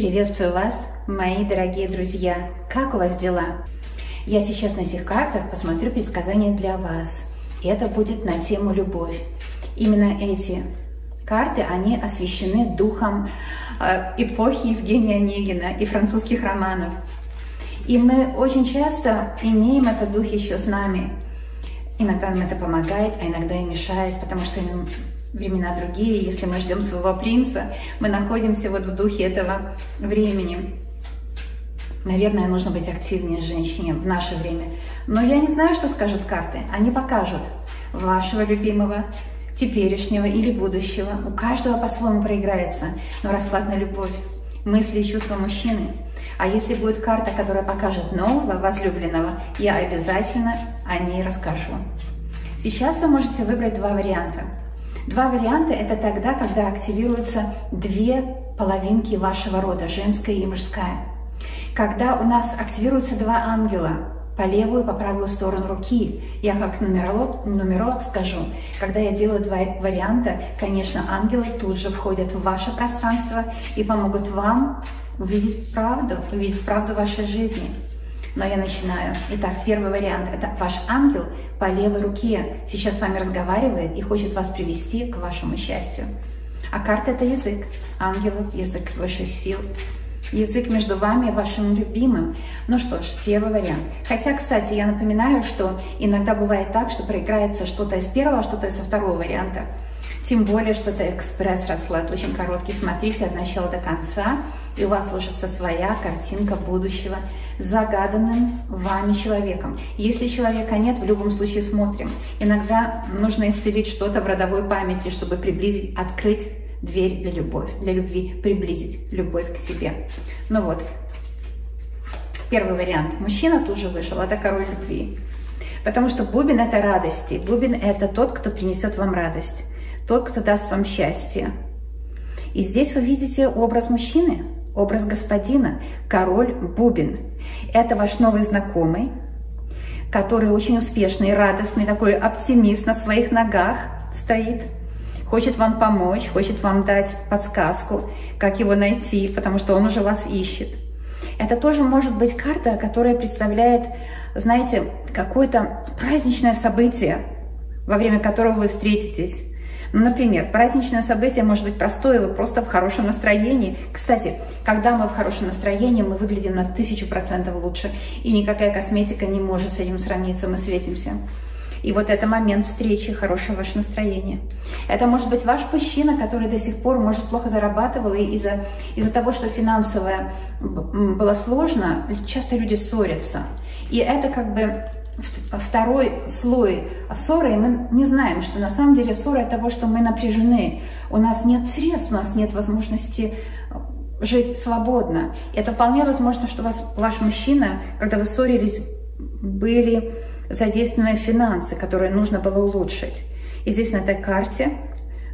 Приветствую вас, мои дорогие друзья! Как у вас дела? Я сейчас на этих картах посмотрю предсказания для вас. И это будет на тему любовь. Именно эти карты, они освящены духом эпохи Евгения Онегина и французских романов. И мы очень часто имеем этот дух еще с нами. Иногда нам это помогает, а иногда и мешает, потому что времена другие. Если мы ждем своего принца, мы находимся вот в духе этого времени. Наверное, нужно быть активнее женщине в наше время. Но я не знаю, что скажут карты. Они покажут вашего любимого, теперешнего или будущего. У каждого по-своему проиграется. Но расклад на любовь, мысли и чувства мужчины. А если будет карта, которая покажет нового возлюбленного, я обязательно о ней расскажу. Сейчас вы можете выбрать два варианта. Два варианта – это тогда, когда активируются две половинки вашего рода, женская и мужская. Когда у нас активируются два ангела, по левую и по правую сторону руки. Я как нумеролог скажу, когда я делаю два варианта, конечно, ангелы тут же входят в ваше пространство и помогут вам увидеть правду в вашей жизни. Но я начинаю. Итак, первый вариант – это ваш ангел по левой руке. Сейчас с вами разговаривает и хочет вас привести к вашему счастью. А карта – это язык ангелов, язык высших сил. Язык между вами и вашим любимым. Ну что ж, первый вариант. Хотя, кстати, я напоминаю, что иногда бывает так, что проиграется что-то из первого, а что-то из второго варианта. Тем более, что это экспресс-расклад, очень короткий. Смотрите от начала до конца, и у вас сложится своя картинка будущего с загаданным вами человеком. Если человека нет, в любом случае смотрим. Иногда нужно исцелить что-то в родовой памяти, чтобы приблизить, открыть дверь для любви, приблизить любовь к себе. Ну вот, первый вариант. Мужчина тоже вышел, это король любви. Потому что бубен – это радости. Бубен – это тот, кто принесет вам радость. Тот, кто даст вам счастье. И здесь вы видите образ мужчины, образ господина, король бубен. Это ваш новый знакомый, который очень успешный, радостный, такой оптимист, на своих ногах стоит. Хочет вам помочь, хочет вам дать подсказку, как его найти, потому что он уже вас ищет. Это тоже может быть карта, которая представляет, знаете, какое-то праздничное событие, во время которого вы встретитесь. Ну, например, праздничное событие может быть простое, вы просто в хорошем настроении. Кстати, когда мы в хорошем настроении, мы выглядим на 1000% лучше, и никакая косметика не может с этим сравниться, мы светимся. И вот это момент встречи, хорошее ваше настроение. Это может быть ваш мужчина, который до сих пор, может, плохо зарабатывал, и из-за того, что финансово было сложно, часто люди ссорятся. И это как бы второй слой ссоры, и мы не знаем, что на самом деле ссора от того, что мы напряжены. У нас нет средств, у нас нет возможности жить свободно. И это вполне возможно, что ваш мужчина, когда вы ссорились, были задействованы финансы, которые нужно было улучшить. И здесь на этой карте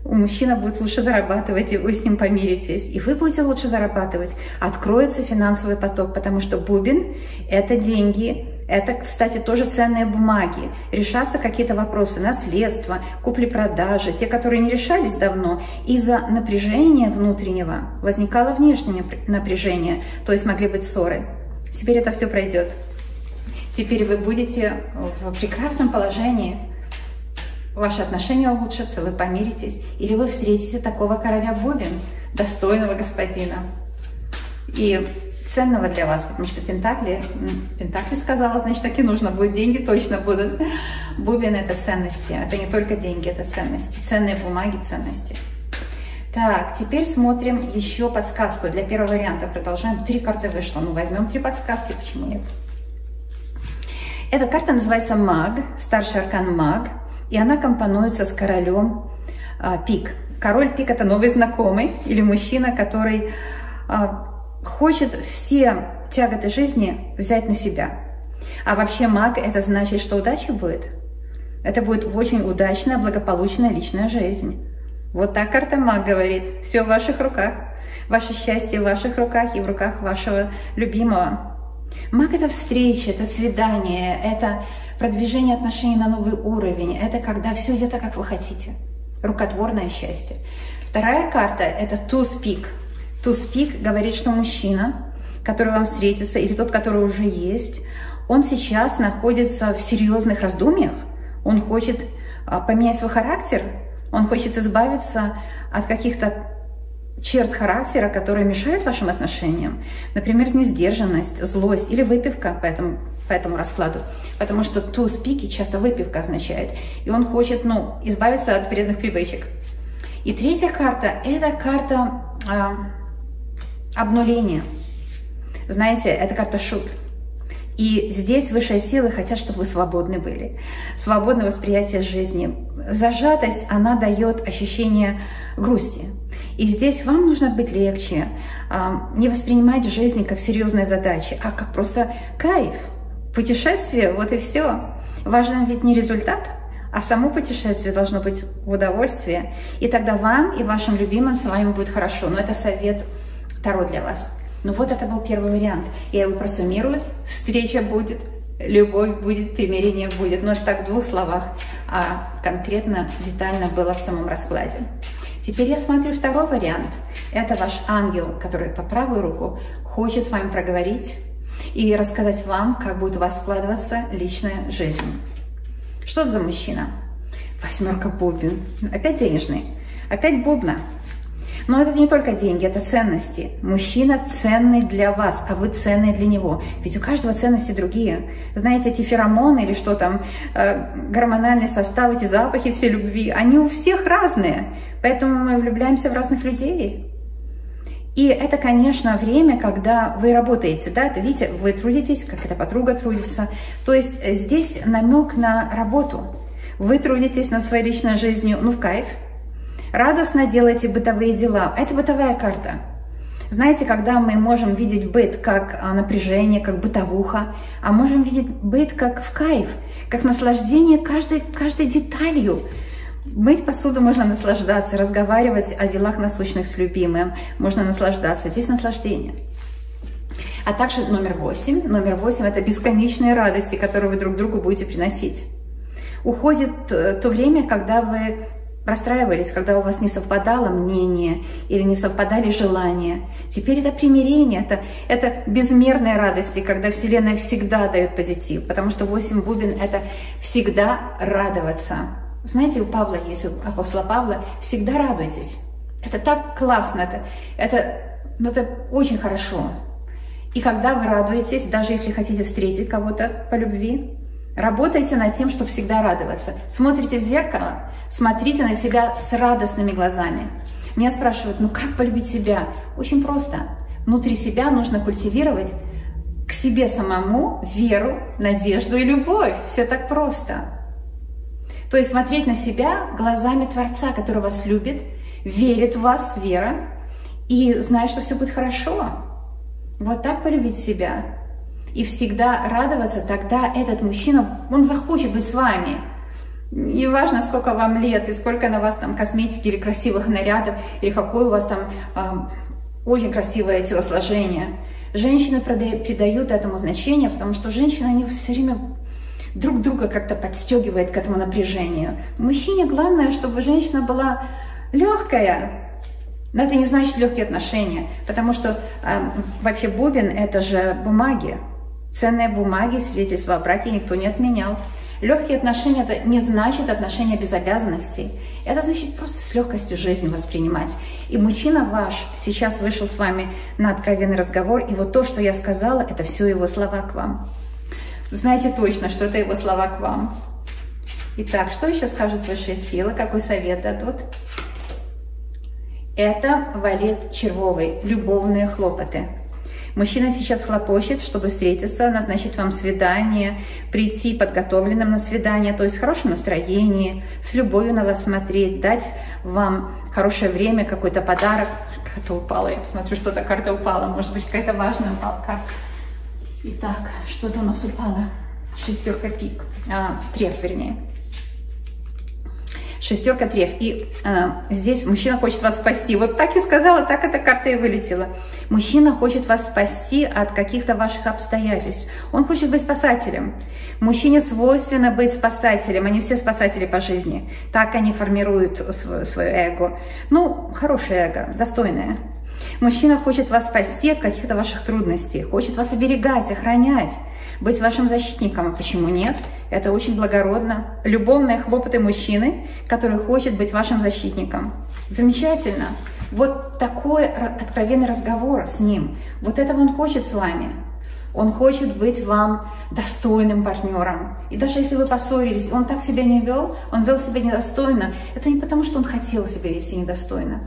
у мужчины будет лучше зарабатывать, и вы с ним помиритесь, и вы будете лучше зарабатывать. Откроется финансовый поток, потому что бубен – это деньги, это, кстати, тоже ценные бумаги. Решатся какие-то вопросы, наследства, купли-продажи, те, которые не решались давно. Из-за напряжения внутреннего возникало внешнее напряжение, то есть могли быть ссоры. Теперь это все пройдет. Теперь вы будете в прекрасном положении. Ваши отношения улучшатся, вы помиритесь, или вы встретите такого короля бубен, достойного господина и ценного для вас, потому что Пентакли сказала, значит, так и нужно будет, деньги точно будут. Бубен – это ценности, это не только деньги, это ценности, ценные бумаги, ценности. Так, теперь смотрим еще подсказку для первого варианта. Продолжаем. 3 карты вышло, ну возьмем 3 подсказки, почему нет? Эта карта называется Маг, старший аркан Маг, и она компонуется с королем Пик. Король Пик – это новый знакомый или мужчина, который хочет все тяготы жизни взять на себя. А вообще Маг – это значит, что удача будет. Это будет очень удачная, благополучная личная жизнь. Вот так карта Маг говорит. Все в ваших руках. Ваше счастье в ваших руках и в руках вашего любимого. Маг – это встреча, это свидание, это продвижение отношений на новый уровень, это когда все идет так, как вы хотите. Рукотворное счастье. Вторая карта – это туз пик. Туз пик говорит, что мужчина, который вам встретится, или тот, который уже есть, он сейчас находится в серьезных раздумьях, он хочет поменять свой характер, он хочет избавиться от каких-то черт характера, которые мешают вашим отношениям. Например, несдержанность, злость или выпивка по этому раскладу. Потому что туз пики часто выпивка означает. И он хочет, избавиться от вредных привычек. И третья карта – это карта обнуления. Знаете, это карта шут. И здесь высшие силы хотят, чтобы вы свободны были. Свободное восприятие жизни. Зажатость, она дает ощущение грусти. И здесь вам нужно быть легче, не воспринимать жизнь как серьезные задачи, а как просто кайф. Путешествие, вот и все. Важен ведь не результат, а само путешествие должно быть в удовольствие. И тогда вам и вашим любимым с вами будет хорошо. Но это совет Таро для вас. Вот это был первый вариант. Я его просуммирую. Встреча будет, любовь будет, примирение будет. Но это так в 2 словах, а конкретно, детально было в самом раскладе. Теперь я смотрю второй вариант. Это ваш ангел, который по правую руку хочет с вами проговорить и рассказать вам, как будет у вас складываться личная жизнь. Что это за мужчина? 8 бубен. Опять денежный. Опять бубна. Но это не только деньги, это ценности. Мужчина ценный для вас, а вы ценные для него. Ведь у каждого ценности другие. Знаете, эти феромоны или что там, гормональный состав, эти запахи все любви, они у всех разные. Поэтому мы влюбляемся в разных людей. И это, конечно, время, когда вы работаете, да, это, видите, вы трудитесь, как эта подруга трудится. То есть здесь намек на работу. Вы трудитесь над своей личной жизнью, в кайф. Радостно делаете бытовые дела. Это бытовая карта. Знаете, когда мы можем видеть быт как напряжение, как бытовуха, а можем видеть быт как в кайф, как наслаждение каждой деталью. Мыть посуду можно наслаждаться, разговаривать о делах насущных с любимым, можно наслаждаться. Здесь наслаждение. А также номер 8. Номер 8 – это бесконечные радости, которые вы друг другу будете приносить. Уходит то время, когда вы расстраивались, когда у вас не совпадало мнение или не совпадали желания. Теперь это примирение, это безмерные радости, когда Вселенная всегда дает позитив, потому что 8 бубен – это всегда радоваться. Знаете, у Павла есть, у апостола Павла, всегда радуйтесь. Это так классно, это очень хорошо. И когда вы радуетесь, даже если хотите встретить кого-то по любви, работайте над тем, чтобы всегда радоваться. Смотрите в зеркало, смотрите на себя с радостными глазами. Меня спрашивают, как полюбить себя? Очень просто. Внутри себя нужно культивировать к себе самому веру, надежду и любовь. Все так просто. То есть смотреть на себя глазами Творца, который вас любит, верит в вас, вера, и знает, что все будет хорошо. Вот так полюбить себя. И всегда радоваться, тогда этот мужчина, он захочет быть с вами. Не важно, сколько вам лет, и сколько на вас там косметики или красивых нарядов, или какое у вас там очень красивое телосложение. Женщины придают этому значение, потому что женщины, они все время друг друга как-то подстегивают к этому напряжению. Мужчине главное, чтобы женщина была легкая. Но это не значит легкие отношения, потому что вообще бубен – это же бумаги. Ценные бумаги, свидетельства о браке никто не отменял. Легкие отношения – это не значит отношения без обязанностей. Это значит просто с легкостью жизнь воспринимать. И мужчина ваш сейчас вышел с вами на откровенный разговор, и вот то, что я сказала, это все его слова к вам. Знайте точно, что это его слова к вам. Итак, что еще скажут высшие силы, какой совет дадут? Это валет червовый, любовные хлопоты. Мужчина сейчас хлопочет, чтобы встретиться, назначить вам свидание, прийти подготовленным на свидание, то есть в хорошем настроении, с любовью на вас смотреть, дать вам хорошее время, какой-то подарок. Карта упала, я посмотрю, что-то карта упала, может быть, какая-то важная карта. Итак, что-то у нас упало. 6 пик, треф, вернее. 6 треф. И здесь мужчина хочет вас спасти. Вот так и сказала, так эта карта и вылетела. Мужчина хочет вас спасти от каких-то ваших обстоятельств. Он хочет быть спасателем. Мужчине свойственно быть спасателем. Они все спасатели по жизни. Так они формируют свое эго. Хорошее эго, достойное. Мужчина хочет вас спасти от каких-то ваших трудностей, хочет вас оберегать, охранять, быть вашим защитником. А почему нет? Это очень благородно. Любовные хлопоты мужчины, который хочет быть вашим защитником. Замечательно. Вот такой откровенный разговор с ним. Вот этого он хочет с вами. Он хочет быть вам достойным партнером. И даже если вы поссорились, он так себя не вел, он вел себя недостойно, это не потому, что он хотел себя вести недостойно.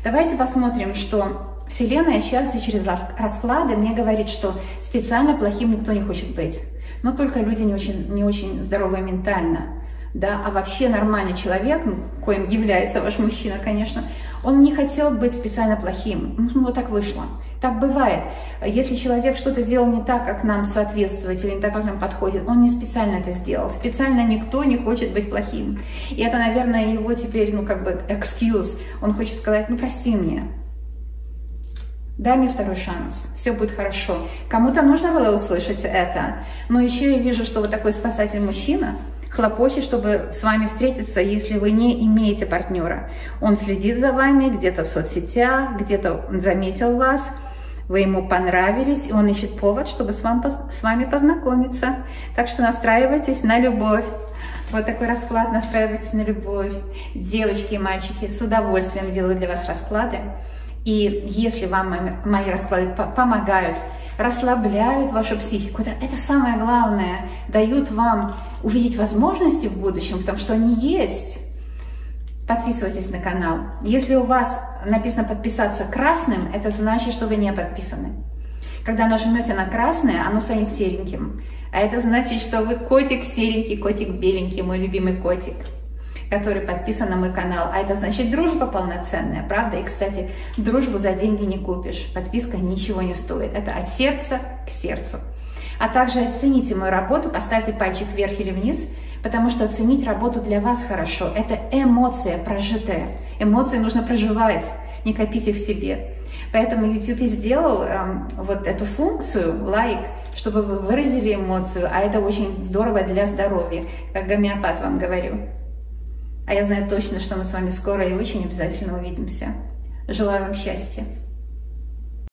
Давайте посмотрим, что Вселенная сейчас и через расклады мне говорит, что специально плохим никто не хочет быть. Но только люди не очень здоровые ментально. Да? А вообще нормальный человек, коим является ваш мужчина, конечно, он не хотел быть специально плохим. Ну, вот так вышло. Так бывает. Если человек что-то сделал не так, как нам соответствует, или не так, как нам подходит, он не специально это сделал. Специально никто не хочет быть плохим. И это, наверное, его теперь, ну, как бы, excuse. Он хочет сказать, ну, прости мне. Дай мне второй шанс, все будет хорошо. Кому-то нужно было услышать это. Но еще я вижу, что вот такой спасатель-мужчина хлопочет, чтобы с вами встретиться, если вы не имеете партнера. Он следит за вами где-то в соцсетях, где-то он заметил вас, вы ему понравились, и он ищет повод, чтобы с вами познакомиться. Так что настраивайтесь на любовь. Вот такой расклад, настраивайтесь на любовь. Девочки и мальчики, с удовольствием делаю для вас расклады. И если вам мои расклады помогают, расслабляют вашу психику, это самое главное, дают вам увидеть возможности в будущем, потому что они есть. Подписывайтесь на канал. Если у вас написано «подписаться» красным, это значит, что вы не подписаны. Когда нажмете на красное, оно станет сереньким. А это значит, что вы котик серенький, котик беленький, мой любимый котик, который подписан на мой канал. А это значит дружба полноценная, правда? И, кстати, дружбу за деньги не купишь. Подписка ничего не стоит. Это от сердца к сердцу. А также оцените мою работу, поставьте пальчик вверх или вниз, потому что оценить работу для вас хорошо. Это эмоция прожитая. Эмоции нужно проживать, не копить их в себе. Поэтому YouTube и сделал вот эту функцию, лайк, чтобы вы выразили эмоцию, а это очень здорово для здоровья, как гомеопат вам говорю. А я знаю точно, что мы с вами скоро и очень обязательно увидимся. Желаю вам счастья.